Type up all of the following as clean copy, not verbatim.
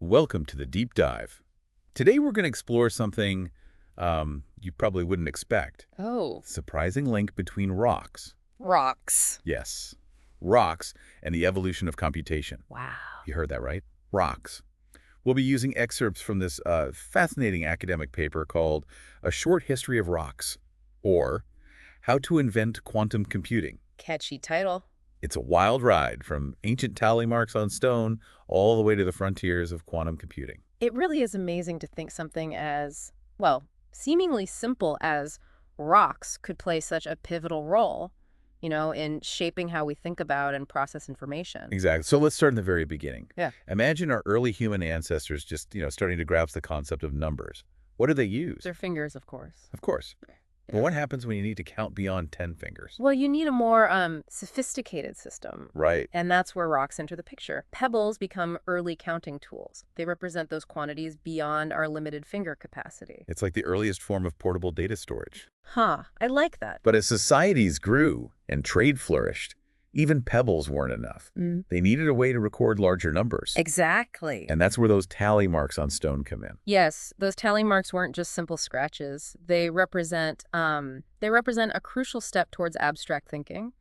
Welcome to the Deep Dive. Today we're going to explore something you probably wouldn't expect. Oh, Surprising link between rocks. rocks. Yes, rocks and the evolution of computation. Wow. You heard that right? Rocks. We'll be using excerpts from this fascinating academic paper called A Short History of Rocks, or How to Invent Quantum Computing. Catchy title. It's a wild ride from ancient tally marks on stone all the way to the frontiers of quantum computing. It really is amazing to think something as, well, seemingly simple as rocks could play such a pivotal role, in shaping how we think about and process information. Exactly. So let's start in the very beginning. Yeah. Imagine our early human ancestors just, starting to grasp the concept of numbers. What do they use? Their fingers, of course. Of course. But what happens when you need to count beyond 10 fingers? Well, you need a more sophisticated system. Right. And that's where rocks enter the picture. Pebbles become early counting tools. They represent those quantities beyond our limited finger capacity. It's like the earliest form of portable data storage. Huh, I like that. But as societies grew and trade flourished, even pebbles weren't enough. They needed a way to record larger numbers. Exactly. And that's where those tally marks on stone come in. Yes, those tally marks weren't just simple scratches. They represent a crucial step towards abstract thinking.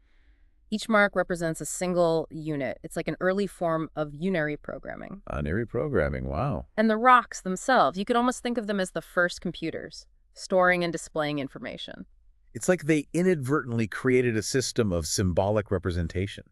Each mark represents a single unit. It's like an early form of unary programming. Unary programming, wow. And the rocks themselves, you could almost think of them as the first computers, storing and displaying information. It's like they inadvertently created a system of symbolic representation,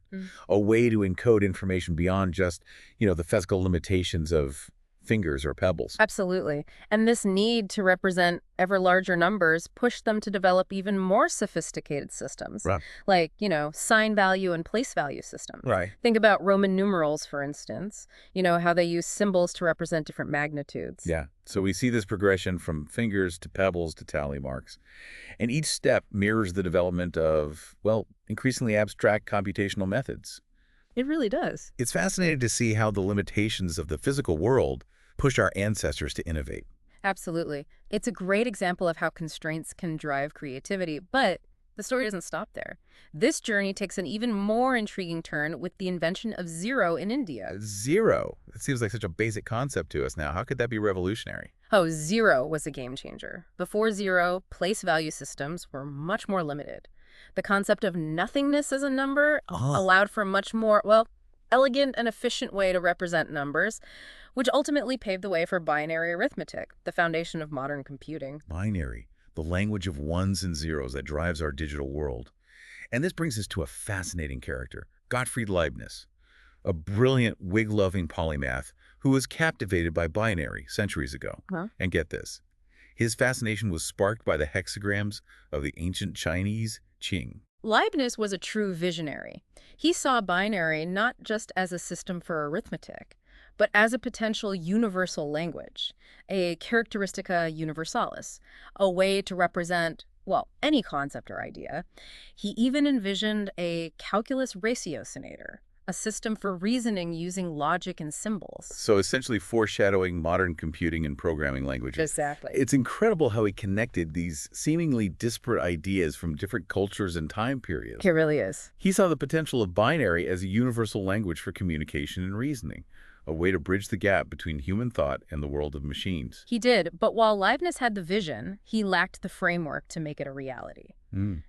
a way to encode information beyond just, the physical limitations of fingers or pebbles. Absolutely. And this need to represent ever larger numbers pushed them to develop even more sophisticated systems, Right. like, sign value and place value systems. Right. Think about Roman numerals, for instance, how they use symbols to represent different magnitudes. Yeah. So we see this progression from fingers to pebbles to tally marks. And each step mirrors the development of, increasingly abstract computational methods. It really does. It's fascinating to see how the limitations of the physical world pushed our ancestors to innovate. Absolutely. It's a great example of how constraints can drive creativity, but the story doesn't stop there. This journey takes an even more intriguing turn with the invention of zero in India. Zero. It seems like such a basic concept to us now. How could that be revolutionary? Oh, zero was a game changer. Before zero, place value systems were much more limited. The concept of nothingness as a number allowed for a much more, elegant and efficient way to represent numbers, which ultimately paved the way for binary arithmetic, the foundation of modern computing. Binary, the language of ones and zeros that drives our digital world. And this brings us to a fascinating character, Gottfried Leibniz, a brilliant wig-loving polymath who was captivated by binary centuries ago. And get this, his fascination was sparked by the hexagrams of the ancient Chinese Qing. Leibniz was a true visionary. He saw binary not just as a system for arithmetic, but as a potential universal language, a characteristica universalis, a way to represent, any concept or idea. He even envisioned a calculus ratiocinator, a system for reasoning using logic and symbols. So essentially foreshadowing modern computing and programming languages. Exactly. It's incredible how he connected these seemingly disparate ideas from different cultures and time periods. It really is. He saw the potential of binary as a universal language for communication and reasoning, a way to bridge the gap between human thought and the world of machines. He did, but while Leibniz had the vision, he lacked the framework to make it a reality.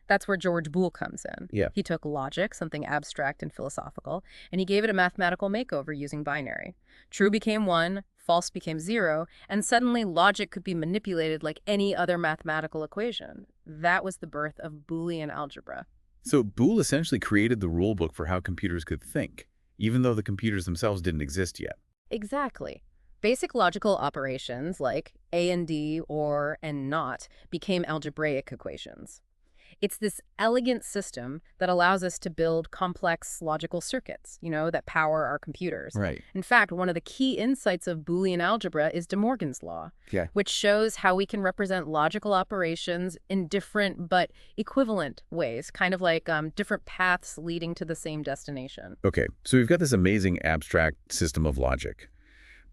That's where George Boole comes in. Yeah. He took logic, something abstract and philosophical, and he gave it a mathematical makeover using binary. True became 1, false became 0, and suddenly logic could be manipulated like any other mathematical equation. That was the birth of Boolean algebra. So Boole essentially created the rule book for how computers could think, even though the computers themselves didn't exist yet. Exactly. Basic logical operations like A and D, or and not, became algebraic equations. It's this elegant system that allows us to build complex logical circuits, that power our computers. Right. In fact, one of the key insights of Boolean algebra is De Morgan's law, which shows how we can represent logical operations in different but equivalent ways, kind of like different paths leading to the same destination. Okay, so we've got this amazing abstract system of logic.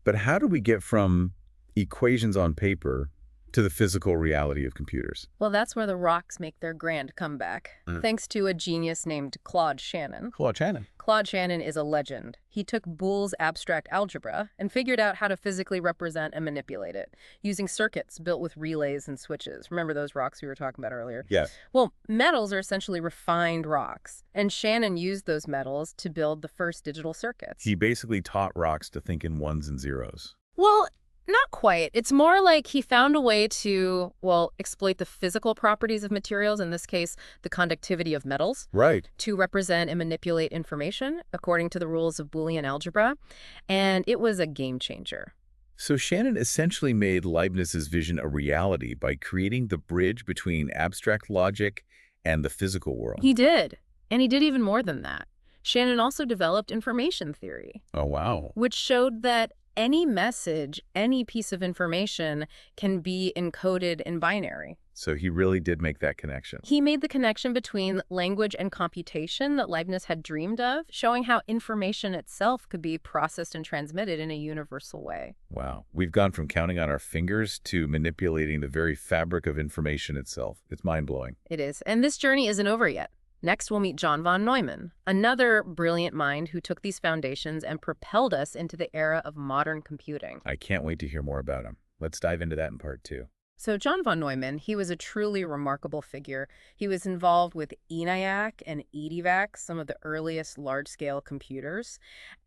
But how do we get from equations on paper to the physical reality of computers. Well, that's where the rocks make their grand comeback, thanks to a genius named Claude Shannon. Claude Shannon. Claude Shannon is a legend. He took Boole's abstract algebra and figured out how to physically represent and manipulate it, using circuits built with relays and switches. Remember those rocks we were talking about earlier? Yes. Well, metals are essentially refined rocks, and Shannon used those metals to build the first digital circuits. He basically taught rocks to think in ones and zeros. Well, not quite. It's more like he found a way to, well, exploit the physical properties of materials, in this case, the conductivity of metals, Right. to represent and manipulate information according to the rules of Boolean algebra. And it was a game changer. So Shannon essentially made Leibniz's vision a reality by creating the bridge between abstract logic and the physical world. He did. And he did even more than that. Shannon also developed information theory, Oh, wow. which showed that any message, any piece of information can be encoded in binary. So he really did make that connection. He made the connection between language and computation that Leibniz had dreamed of, showing how information itself could be processed and transmitted in a universal way. Wow. We've gone from counting on our fingers to manipulating the very fabric of information itself. It's mind-blowing. It is. And this journey isn't over yet. Next, we'll meet John von Neumann, another brilliant mind who took these foundations and propelled us into the era of modern computing. I can't wait to hear more about him. Let's dive into that in part 2. So John von Neumann, he was a truly remarkable figure. He was involved with ENIAC and EDIVAC, some of the earliest large-scale computers.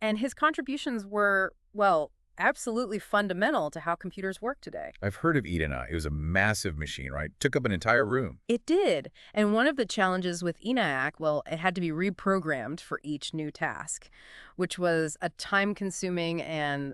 And his contributions were, well, absolutely fundamental to how computers work today. I've heard of ENIAC. It was a massive machine, right? Took up an entire room. It did. And one of the challenges with ENIAC, well, it had to be reprogrammed for each new task, which was a time-consuming and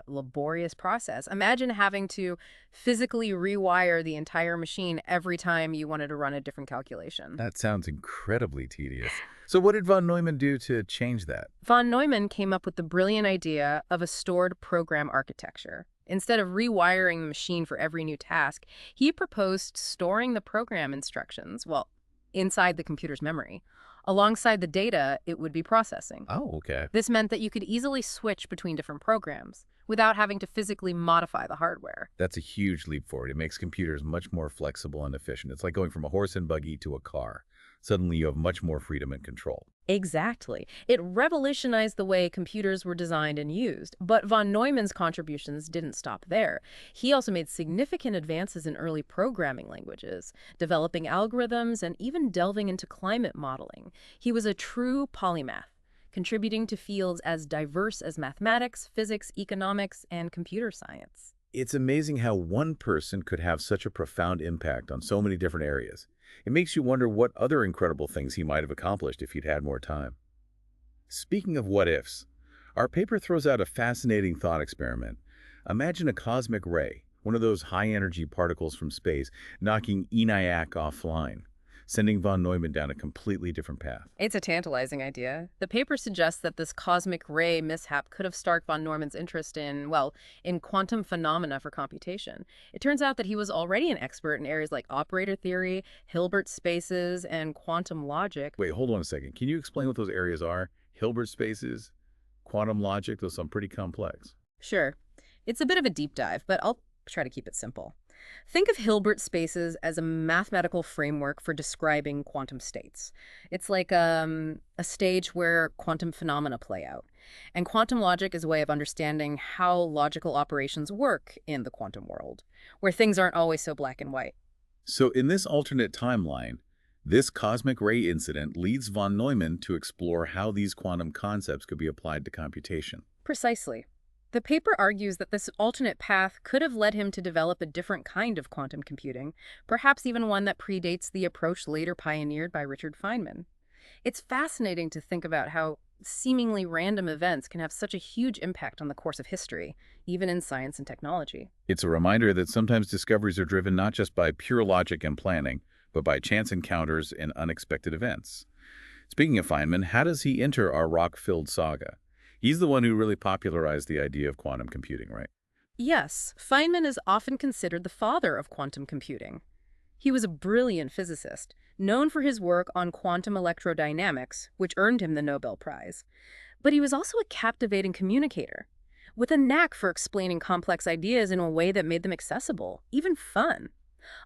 laborious process. Imagine having to physically rewire the entire machine every time you wanted to run a different calculation. That sounds incredibly tedious. So what did von Neumann do to change that? Von Neumann came up with the brilliant idea of a stored program architecture. Instead of rewiring the machine for every new task, he proposed storing the program instructions, well, inside the computer's memory. Alongside the data it would be processing. Oh, okay. This meant that you could easily switch between different programs without having to physically modify the hardware. That's a huge leap forward. It makes computers much more flexible and efficient. It's like going from a horse and buggy to a car. Suddenly you have much more freedom and control. Exactly. It revolutionized the way computers were designed and used. But von Neumann's contributions didn't stop there. He also made significant advances in early programming languages, developing algorithms and even delving into climate modeling. He was a true polymath, contributing to fields as diverse as mathematics, physics, economics, and computer science. It's amazing how one person could have such a profound impact on so many different areas. It makes you wonder what other incredible things he might have accomplished if he'd had more time. Speaking of what-ifs, our paper throws out a fascinating thought experiment. Imagine a cosmic ray, one of those high-energy particles from space, knocking ENIAC offline, sending von Neumann down a completely different path. It's a tantalizing idea. The paper suggests that this cosmic ray mishap could have sparked von Neumann's interest in, well, in quantum phenomena for computation. It turns out that he was already an expert in areas like operator theory, Hilbert spaces, and quantum logic. Wait, hold on a second. Can you explain what those areas are? Hilbert spaces, quantum logic, those sound pretty complex. Sure. It's a bit of a deep dive, but I'll try to keep it simple. Think of Hilbert spaces as a mathematical framework for describing quantum states. It's like a stage where quantum phenomena play out. And quantum logic is a way of understanding how logical operations work in the quantum world, where things aren't always so black and white. So in this alternate timeline, this cosmic ray incident leads von Neumann to explore how these quantum concepts could be applied to computation. Precisely. The paper argues that this alternate path could have led him to develop a different kind of quantum computing, perhaps even one that predates the approach later pioneered by Richard Feynman. It's fascinating to think about how seemingly random events can have such a huge impact on the course of history, even in science and technology. It's a reminder that sometimes discoveries are driven not just by pure logic and planning, but by chance encounters and unexpected events. Speaking of Feynman, how does he enter our rock-filled saga? He's the one who really popularized the idea of quantum computing, right? Yes, Feynman is often considered the father of quantum computing. He was a brilliant physicist, known for his work on quantum electrodynamics, which earned him the Nobel Prize. But he was also a captivating communicator. with a knack for explaining complex ideas in a way that made them accessible, even fun.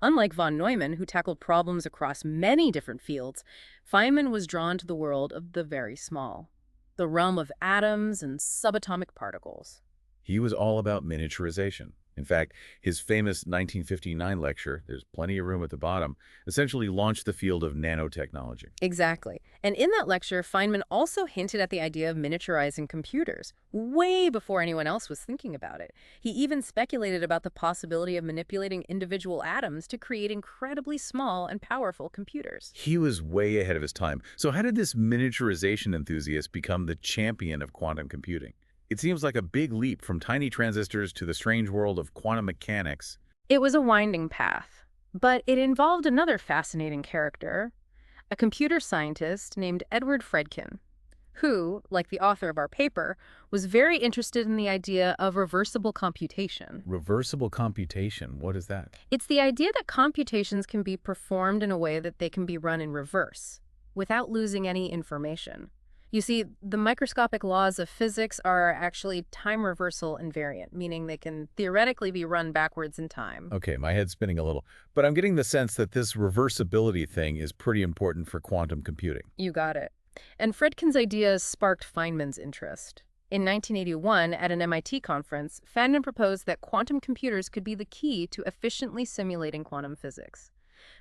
Unlike von Neumann, who tackled problems across many different fields, Feynman was drawn to the world of the very small, the realm of atoms and subatomic particles. He was all about miniaturization. In fact, his famous 1959 lecture, "There's Plenty of Room at the Bottom," essentially launched the field of nanotechnology. Exactly. And in that lecture, Feynman also hinted at the idea of miniaturizing computers, way before anyone else was thinking about it. He even speculated about the possibility of manipulating individual atoms to create incredibly small and powerful computers. He was way ahead of his time. So how did this miniaturization enthusiast become the champion of quantum computing? It seems like a big leap from tiny transistors to the strange world of quantum mechanics. It was a winding path, but it involved another fascinating character, a computer scientist named Edward Fredkin, who, like the author of our paper, was very interested in the idea of reversible computation. Reversible computation, what is that? It's the idea that computations can be performed in a way that they can be run in reverse, without losing any information. You see, the microscopic laws of physics are actually time reversal invariant, meaning they can theoretically be run backwards in time. Okay, my head's spinning a little, but I'm getting the sense that this reversibility thing is pretty important for quantum computing. You got it. And Fredkin's ideas sparked Feynman's interest. In 1981, at an MIT conference, Feynman proposed that quantum computers could be the key to efficiently simulating quantum physics.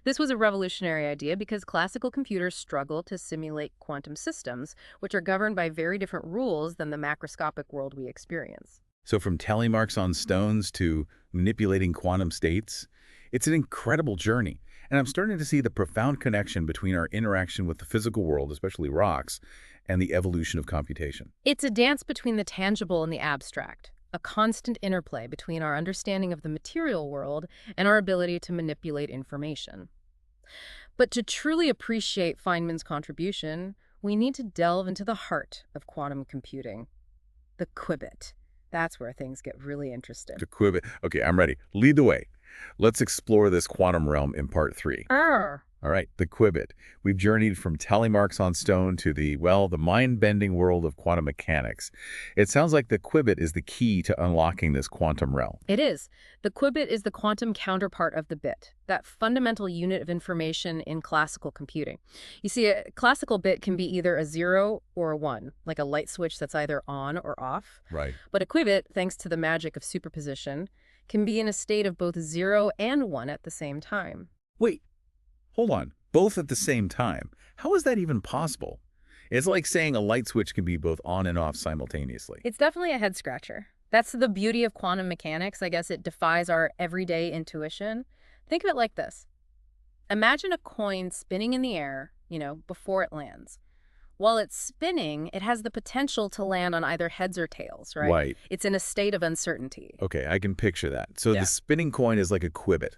This was a revolutionary idea because classical computers struggle to simulate quantum systems, which are governed by very different rules than the macroscopic world we experience. So from tally marks on stones to manipulating quantum states, it's an incredible journey. And I'm starting to see the profound connection between our interaction with the physical world, especially rocks, and the evolution of computation. It's a dance between the tangible and the abstract, a constant interplay between our understanding of the material world and our ability to manipulate information. But to truly appreciate Feynman's contribution, we need to delve into the heart of quantum computing, the qubit. That's where things get really interesting. The qubit. Okay, I'm ready. Lead the way. Let's explore this quantum realm in part 3. All right, the qubit. We've journeyed from tally marks on stone to the mind-bending world of quantum mechanics. It sounds like the qubit is the key to unlocking this quantum realm. It is. The qubit is the quantum counterpart of the bit, that fundamental unit of information in classical computing. You see, a classical bit can be either a 0 or a 1, like a light switch that's either on or off. Right. But a qubit, thanks to the magic of superposition, can be in a state of both 0 and 1 at the same time. Wait, hold on. Both at the same time. How is that even possible? It's like saying a light switch can be both on and off simultaneously. It's definitely a head-scratcher. That's the beauty of quantum mechanics. I guess it defies our everyday intuition. Think of it like this. Imagine a coin spinning in the air, before it lands. While it's spinning, it has the potential to land on either heads or tails, right? Right. It's in a state of uncertainty. Okay, I can picture that. So Yeah. the spinning coin is like a qubit,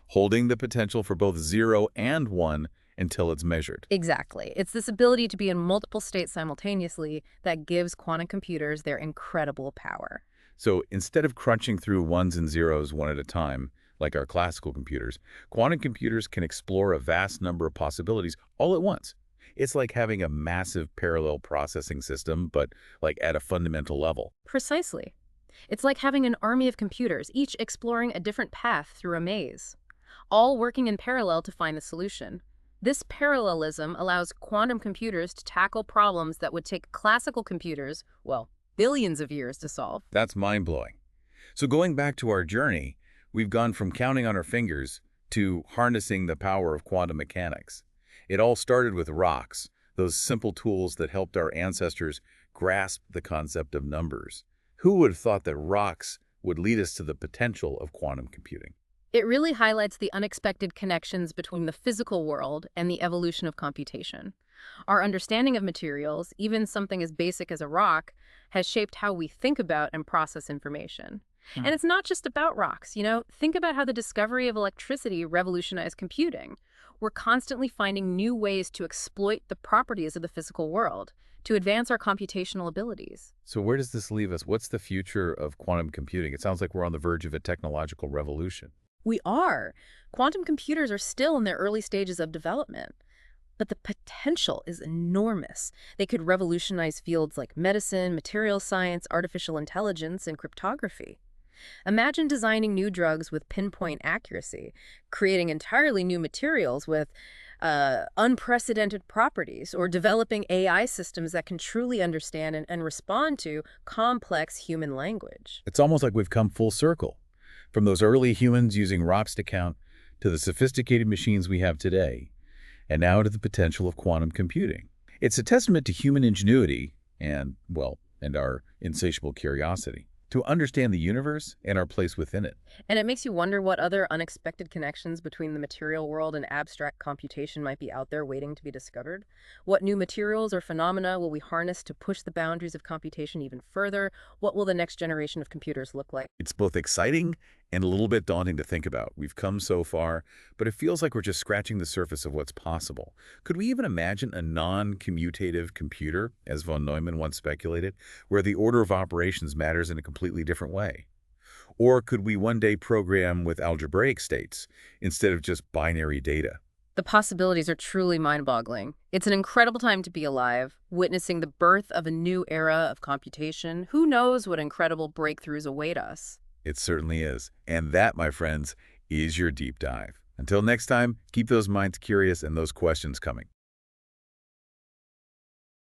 holding the potential for both 0 and 1 until it's measured. Exactly. It's this ability to be in multiple states simultaneously that gives quantum computers their incredible power. So instead of crunching through ones and zeros one at a time, like our classical computers, quantum computers can explore a vast number of possibilities all at once. It's like having a massive parallel processing system, but like at a fundamental level. Precisely. It's like having an army of computers, each exploring a different path through a maze, all working in parallel to find the solution. This parallelism allows quantum computers to tackle problems that would take classical computers, billions of years to solve. That's mind-blowing. So going back to our journey, we've gone from counting on our fingers to harnessing the power of quantum mechanics. It all started with rocks, those simple tools that helped our ancestors grasp the concept of numbers. Who would have thought that rocks would lead us to the potential of quantum computing? It really highlights the unexpected connections between the physical world and the evolution of computation. Our understanding of materials, even something as basic as a rock, has shaped how we think about and process information. And it's not just about rocks, Think about how the discovery of electricity revolutionized computing. We're constantly finding new ways to exploit the properties of the physical world to advance our computational abilities. So where does this leave us? What's the future of quantum computing? It sounds like we're on the verge of a technological revolution. We are. Quantum computers are still in their early stages of development. but the potential is enormous. They could revolutionize fields like medicine, materials science, artificial intelligence, and cryptography. Imagine designing new drugs with pinpoint accuracy, creating entirely new materials with unprecedented properties, or developing AI systems that can truly understand and respond to complex human language. It's almost like we've come full circle, from those early humans using rocks to count to the sophisticated machines we have today, and now to the potential of quantum computing. It's a testament to human ingenuity and, well, and our insatiable curiosity to understand the universe and our place within it. And it makes you wonder what other unexpected connections between the material world and abstract computation might be out there waiting to be discovered. What new materials or phenomena will we harness to push the boundaries of computation even further? What will the next generation of computers look like? It's both exciting and a little bit daunting to think about. We've come so far, but it feels like we're just scratching the surface of what's possible. Could we even imagine a non-commutative computer, as von Neumann once speculated, where the order of operations matters in a completely different way? Or could we one day program with algebraic states instead of just binary data? The possibilities are truly mind-boggling. It's an incredible time to be alive, witnessing the birth of a new era of computation. Who knows what incredible breakthroughs await us? It certainly is. And that, my friends, is your deep dive. Until next time, keep those minds curious and those questions coming.